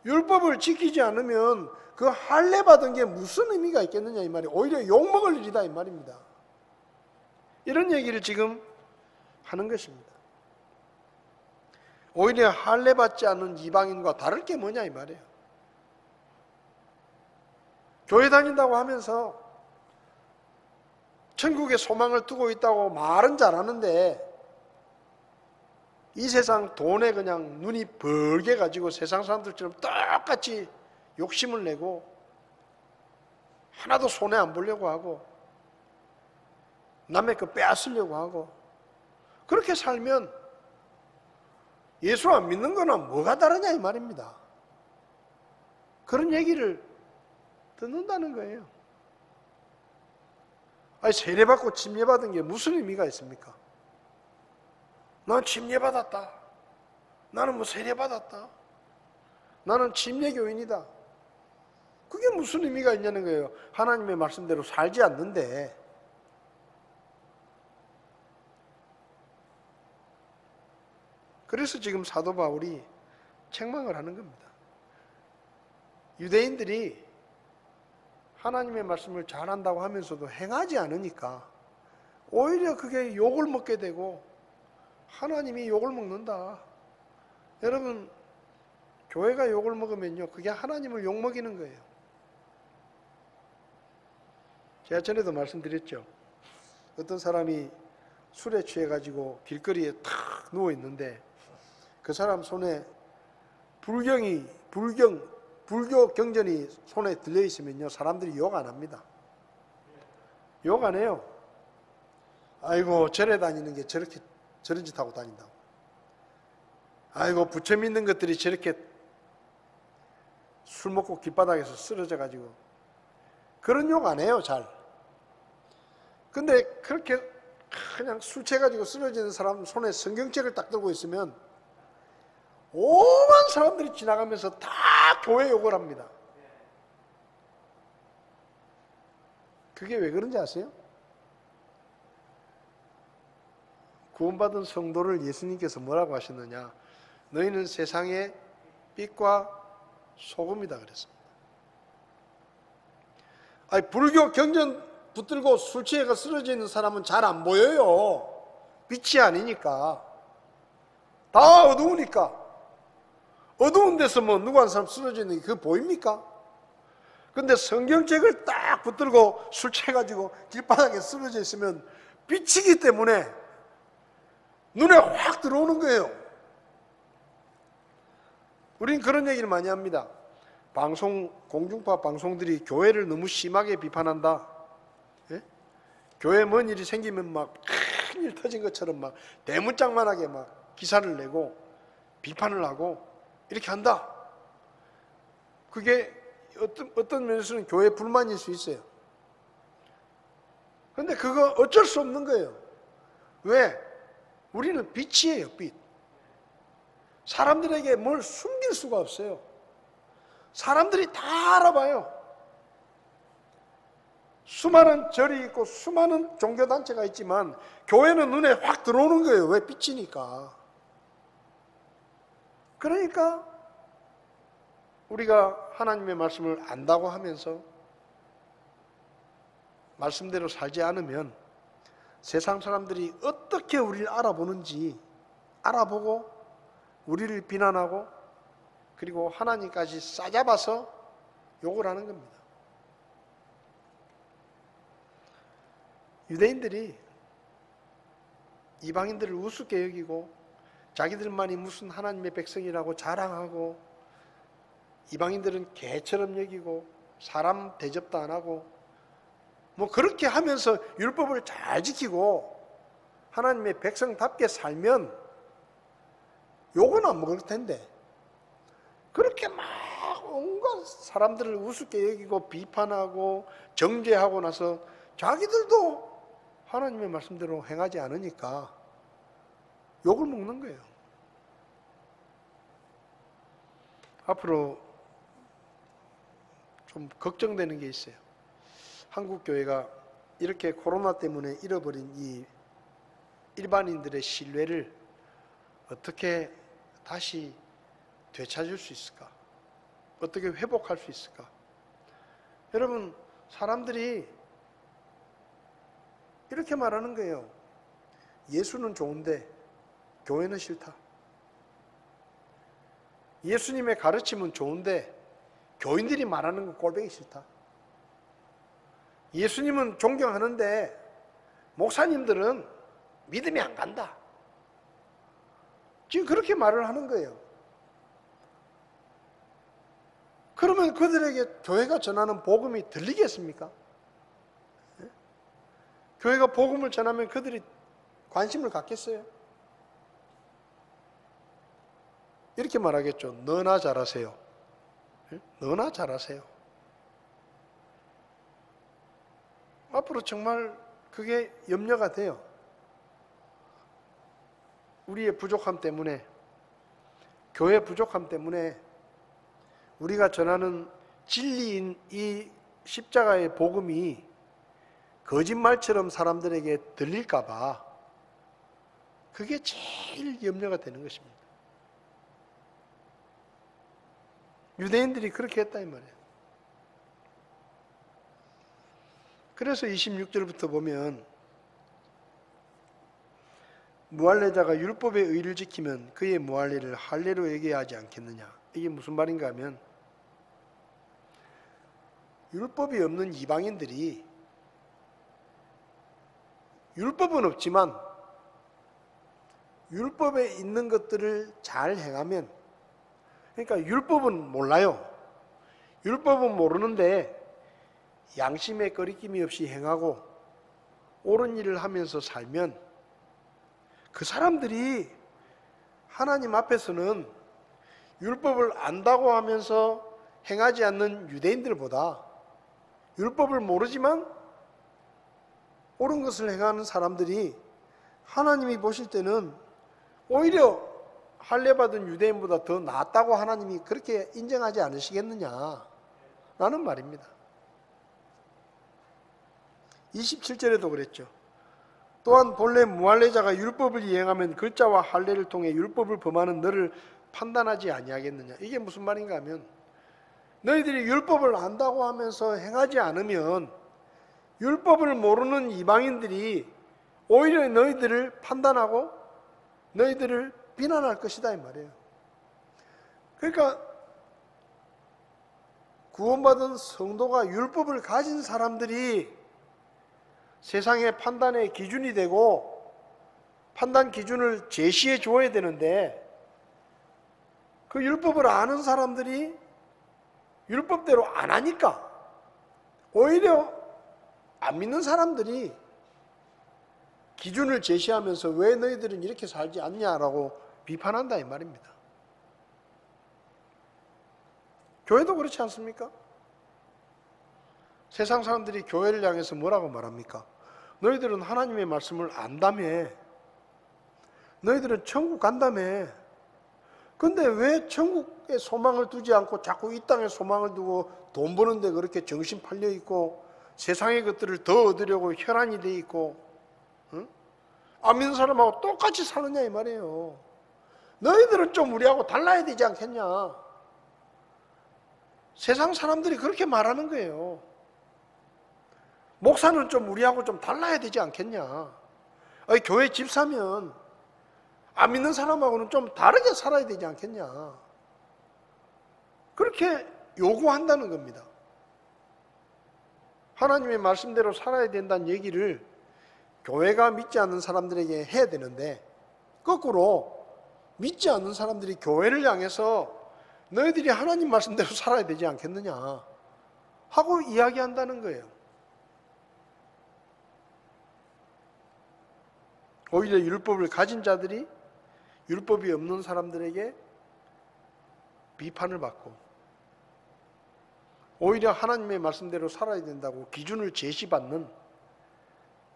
율법을 지키지 않으면 그 할례 받은 게 무슨 의미가 있겠느냐 이 말이에요. 오히려 욕먹을 일이다 이 말입니다. 이런 얘기를 지금 하는 것입니다. 오히려 할례 받지 않은 이방인과 다를 게 뭐냐 이 말이에요. 교회 다닌다고 하면서 천국에 소망을 두고 있다고 말은 잘하는데 이 세상 돈에 그냥 눈이 벌게 가지고 세상 사람들처럼 똑같이 욕심을 내고 하나도 손해 안 보려고 하고 남의 거 빼앗으려고 하고 그렇게 살면 예수 안 믿는 거는 뭐가 다르냐 이 말입니다. 그런 얘기를 듣는다는 거예요. 아니 세례받고 침례받은 게 무슨 의미가 있습니까? 난 침례받았다. 나는 뭐 세례받았다. 나는 침례교인이다. 그게 무슨 의미가 있냐는 거예요. 하나님의 말씀대로 살지 않는데. 그래서 지금 사도 바울이 책망을 하는 겁니다. 유대인들이 하나님의 말씀을 잘한다고 하면서도 행하지 않으니까 오히려 그게 욕을 먹게 되고 하나님이 욕을 먹는다. 여러분 교회가 욕을 먹으면요 그게 하나님을 욕먹이는 거예요. 제가 전에도 말씀드렸죠. 어떤 사람이 술에 취해가지고 길거리에 탁 누워있는데 그 사람 손에 불교 경전이 손에 들려있으면요 사람들이 욕 안 합니다. 욕 안 해요. 아이고 절에 다니는 게 저렇게 저런 짓 하고 다닌다고. 아이고 부처 믿는 것들이 저렇게 술 먹고 길바닥에서 쓰러져 가지고 그런 욕 안 해요 잘. 근데 그렇게 그냥 술 취해가지고 쓰러지는 사람 손에 성경책을 딱 들고 있으면 오만 사람들이 지나가면서 다 교회 욕을 합니다. 그게 왜 그런지 아세요? 구원받은 성도를 예수님께서 뭐라고 하셨느냐? 너희는 세상의 빛과 소금이다 그랬습니다. 아니 불교 경전 붙들고 술 취해가 쓰러져 있는 사람은 잘 안 보여요. 빛이 아니니까. 다 어두우니까. 어두운 데서 뭐 누구 한 사람 쓰러져 있는 게 그거 보입니까? 근데 성경책을 딱 붙들고 술 취해가지고 길바닥에 쓰러져 있으면 빛이기 때문에 눈에 확 들어오는 거예요. 우린 그런 얘기를 많이 합니다. 공중파 방송들이 교회를 너무 심하게 비판한다. 예? 교회 뭔 일이 생기면 막 큰일 터진 것처럼 막 대문짝만하게 막 기사를 내고 비판을 하고 이렇게 한다. 그게 어떤 면에서는 교회 불만일 수 있어요. 그런데 그거 어쩔 수 없는 거예요. 왜? 우리는 빛이에요, 빛. 사람들에게 뭘 숨길 수가 없어요. 사람들이 다 알아봐요. 수많은 절이 있고 수많은 종교단체가 있지만 교회는 눈에 확 들어오는 거예요. 왜? 빛이니까. 그러니까 우리가 하나님의 말씀을 안다고 하면서 말씀대로 살지 않으면 세상 사람들이 어떻게 우리를 알아보는지 알아보고 우리를 비난하고 그리고 하나님까지 싸잡아서 욕을 하는 겁니다. 유대인들이 이방인들을 우습게 여기고 자기들만이 무슨 하나님의 백성이라고 자랑하고 이방인들은 개처럼 여기고 사람 대접도 안 하고 뭐 그렇게 하면서 율법을 잘 지키고 하나님의 백성답게 살면 욕은 안 먹을 텐데 그렇게 막 온갖 사람들을 우습게 여기고 비판하고 정죄하고 나서 자기들도 하나님의 말씀대로 행하지 않으니까 욕을 먹는 거예요. 앞으로 좀 걱정되는 게 있어요. 한국 교회가 이렇게 코로나 때문에 잃어버린 이 일반인들의 신뢰를 어떻게 다시 되찾을 수 있을까? 어떻게 회복할 수 있을까? 여러분, 사람들이 이렇게 말하는 거예요. 예수는 좋은데 교회는 싫다. 예수님의 가르침은 좋은데 교인들이 말하는 건 꼴보기 싫다. 예수님은 존경하는데 목사님들은 믿음이 안 간다. 지금 그렇게 말을 하는 거예요. 그러면 그들에게 교회가 전하는 복음이 들리겠습니까? 교회가 복음을 전하면 그들이 관심을 갖겠어요? 이렇게 말하겠죠. 너나 잘하세요. 너나 잘하세요. 앞으로 정말 그게 염려가 돼요. 우리의 부족함 때문에, 교회 부족함 때문에 우리가 전하는 진리인 이 십자가의 복음이 거짓말처럼 사람들에게 들릴까 봐 그게 제일 염려가 되는 것입니다. 유대인들이 그렇게 했다 이 말이에요. 그래서 26절부터 보면 무할례자가 율법의 의를 지키면 그의 무할례를 할례로 여겨야 하지 않겠느냐. 이게 무슨 말인가 하면 율법이 없는 이방인들이 율법은 없지만 율법에 있는 것들을 잘 행하면, 그러니까 율법은 몰라요. 율법은 모르는데 양심의 거리낌이 없이 행하고 옳은 일을 하면서 살면 그 사람들이 하나님 앞에서는 율법을 안다고 하면서 행하지 않는 유대인들보다 율법을 모르지만 옳은 것을 행하는 사람들이 하나님이 보실 때는 오히려 할례받은 유대인보다 더 낫다고 하나님이 그렇게 인정하지 않으시겠느냐 라는 말입니다. 27절에도 그랬죠. 또한 본래 무할례자가 율법을 이행하면 글자와 할례를 통해 율법을 범하는 너를 판단하지 아니하겠느냐. 이게 무슨 말인가 하면 너희들이 율법을 안다고 하면서 행하지 않으면 율법을 모르는 이방인들이 오히려 너희들을 판단하고 너희들을 비난할 것이다 이 말이에요. 그러니까 구원받은 성도가 율법을 가진 사람들이 세상의 판단의 기준이 되고 판단 기준을 제시해 줘야 되는데 그 율법을 아는 사람들이 율법대로 안 하니까 오히려 안 믿는 사람들이 기준을 제시하면서 왜 너희들은 이렇게 살지 않냐라고 비판한다 이 말입니다. 교회도 그렇지 않습니까? 세상 사람들이 교회를 향해서 뭐라고 말합니까? 너희들은 하나님의 말씀을 안다며. 너희들은 천국 간다며. 근데 왜 천국에 소망을 두지 않고 자꾸 이 땅에 소망을 두고 돈 버는데 그렇게 정신 팔려 있고 세상의 것들을 더 얻으려고 혈안이 돼 있고, 응? 안 믿는 사람하고 똑같이 사느냐 이 말이에요. 너희들은 좀 우리하고 달라야 되지 않겠냐. 세상 사람들이 그렇게 말하는 거예요. 목사는 좀 우리하고 좀 달라야 되지 않겠냐. 아니, 교회 집사면 안 믿는 사람하고는 좀 다르게 살아야 되지 않겠냐. 그렇게 요구한다는 겁니다. 하나님의 말씀대로 살아야 된다는 얘기를 교회가 믿지 않는 사람들에게 해야 되는데, 거꾸로 믿지 않는 사람들이 교회를 향해서 너희들이 하나님 말씀대로 살아야 되지 않겠느냐 하고 이야기한다는 거예요. 오히려 율법을 가진 자들이 율법이 없는 사람들에게 비판을 받고, 오히려 하나님의 말씀대로 살아야 된다고 기준을 제시받는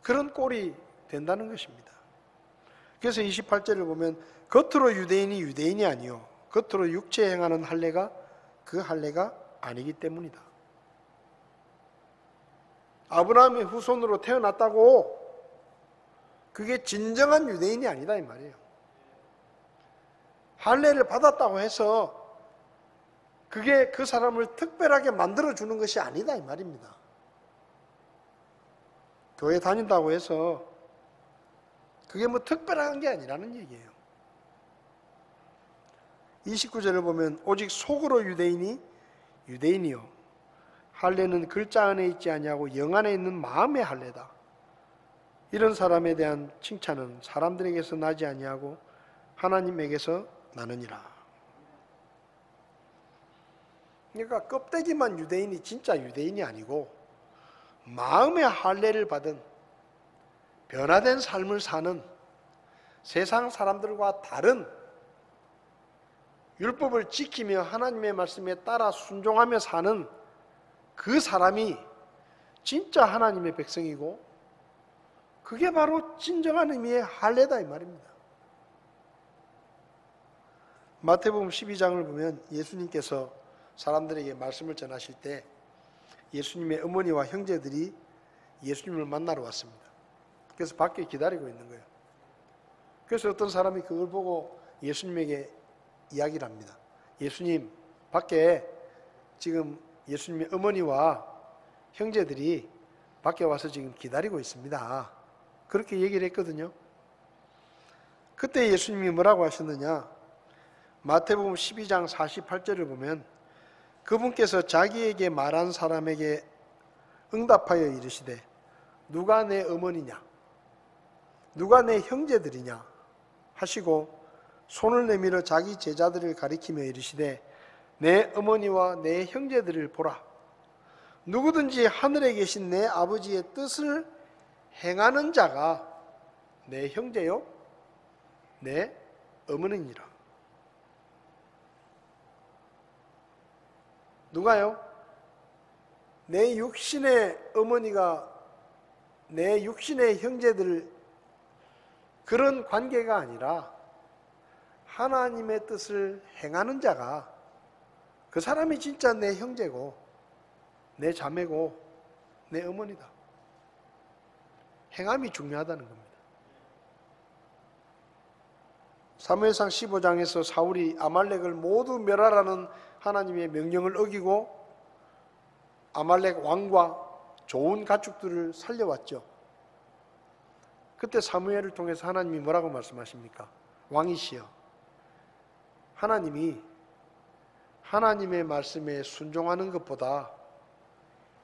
그런 꼴이 된다는 것입니다. 그래서 28절을 보면 겉으로 유대인이 유대인이 아니요 겉으로 육체에 행하는 할례가 그 할례가 아니기 때문이다. 아브라함의 후손으로 태어났다고 그게 진정한 유대인이 아니다 이 말이에요. 할례를 받았다고 해서 그게 그 사람을 특별하게 만들어주는 것이 아니다 이 말입니다. 교회 다닌다고 해서 그게 뭐 특별한 게 아니라는 얘기예요. 29절을 보면 오직 속으로 유대인이 유대인이요 할례는 글자 안에 있지 아니하고 영 안에 있는 마음의 할례다. 이런 사람에 대한 칭찬은 사람들에게서 나지 아니하고 하나님에게서 나느니라. 그러니까 껍데기만 유대인이 진짜 유대인이 아니고 마음의 할례를 받은 변화된 삶을 사는 세상 사람들과 다른 율법을 지키며 하나님의 말씀에 따라 순종하며 사는 그 사람이 진짜 하나님의 백성이고, 그게 바로 진정한 의미의 할례다 이 말입니다. 마태복음 12장을 보면 예수님께서 사람들에게 말씀을 전하실 때 예수님의 어머니와 형제들이 예수님을 만나러 왔습니다. 그래서 밖에 기다리고 있는 거예요. 그래서 어떤 사람이 그걸 보고 예수님에게 이야기를 합니다. 예수님, 밖에 지금 예수님의 어머니와 형제들이 밖에 와서 지금 기다리고 있습니다. 그렇게 얘기를 했거든요. 그때 예수님이 뭐라고 하셨느냐? 마태복음 12장 48절을 보면 그분께서 자기에게 말한 사람에게 응답하여 이르시되 누가 내 어머니냐? 누가 내 형제들이냐? 하시고 손을 내밀어 자기 제자들을 가리키며 이르시되 내 어머니와 내 형제들을 보라. 누구든지 하늘에 계신 내 아버지의 뜻을 행하는 자가 내 형제요 내 어머니니라. 누가요? 내 육신의 어머니가 내 육신의 형제들, 그런 관계가 아니라 하나님의 뜻을 행하는 자가 그 사람이 진짜 내 형제고 내 자매고 내 어머니다. 행함이 중요하다는 겁니다. 사무엘상 15장에서 사울이 아말렉을 모두 멸하라는 하나님의 명령을 어기고 아말렉 왕과 좋은 가축들을 살려왔죠. 그때 사무엘을 통해서 하나님이 뭐라고 말씀하십니까? 왕이시여, 하나님이 하나님의 말씀에 순종하는 것보다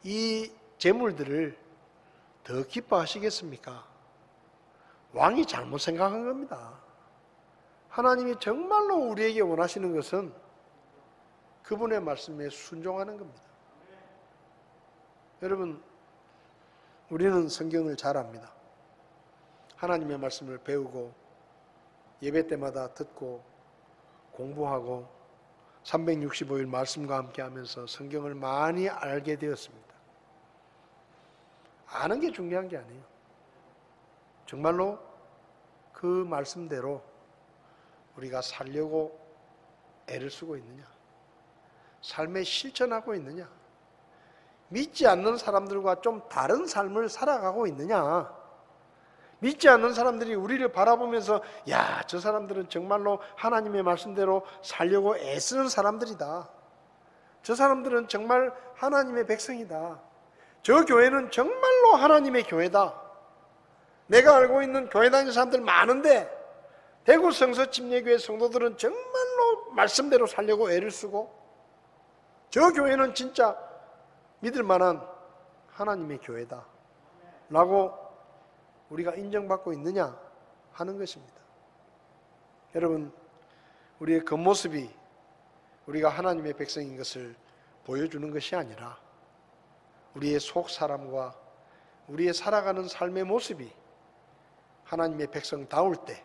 이 재물들을 더 기뻐하시겠습니까? 왕이 잘못 생각한 겁니다. 하나님이 정말로 우리에게 원하시는 것은 그분의 말씀에 순종하는 겁니다. 여러분, 우리는 성경을 잘 압니다. 하나님의 말씀을 배우고 예배 때마다 듣고 공부하고 365일 말씀과 함께 하면서 성경을 많이 알게 되었습니다. 아는 게 중요한 게 아니에요. 정말로 그 말씀대로 우리가 살려고 애를 쓰고 있느냐? 삶에 실천하고 있느냐? 믿지 않는 사람들과 좀 다른 삶을 살아가고 있느냐? 믿지 않는 사람들이 우리를 바라보면서 야, 저 사람들은 정말로 하나님의 말씀대로 살려고 애쓰는 사람들이다. 저 사람들은 정말 하나님의 백성이다. 저 교회는 정말로 하나님의 교회다. 내가 알고 있는 교회 다니는 사람들 많은데 대구 성서 침례교회 성도들은 정말로 말씀대로 살려고 애를 쓰고 저 교회는 진짜 믿을 만한 하나님의 교회다 라고 우리가 인정받고 있느냐 하는 것입니다. 여러분, 우리의 겉모습이 우리가 하나님의 백성인 것을 보여주는 것이 아니라 우리의 속 사람과 우리의 살아가는 삶의 모습이 하나님의 백성다울 때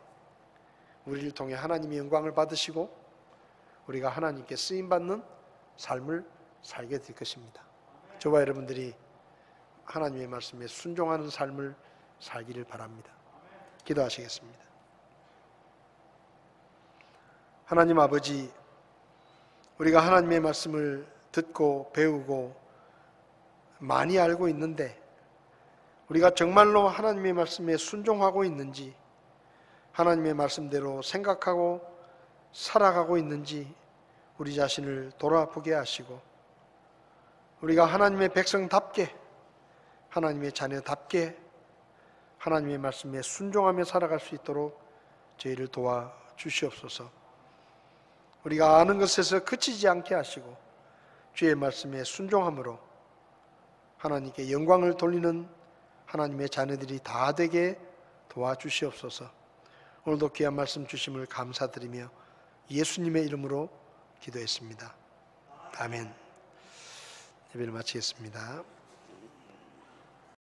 우리를 통해 하나님의 영광을 받으시고 우리가 하나님께 쓰임받는 삶을 살게 될 것입니다. 저와 여러분들이 하나님의 말씀에 순종하는 삶을 살기를 바랍니다. 기도하시겠습니다. 하나님 아버지, 우리가 하나님의 말씀을 듣고 배우고 많이 알고 있는데 우리가 정말로 하나님의 말씀에 순종하고 있는지, 하나님의 말씀대로 생각하고 살아가고 있는지 우리 자신을 돌아보게 하시고 우리가 하나님의 백성답게, 하나님의 자녀답게 하나님의 말씀에 순종하며 살아갈 수 있도록 저희를 도와주시옵소서. 우리가 아는 것에서 그치지 않게 하시고 주의 말씀에 순종함으로 하나님께 영광을 돌리는 하나님의 자녀들이 다 되게 도와주시옵소서. 오늘도 귀한 말씀 주심을 감사드리며 예수님의 이름으로 기도했습니다. 아멘. 예배를 마치겠습니다.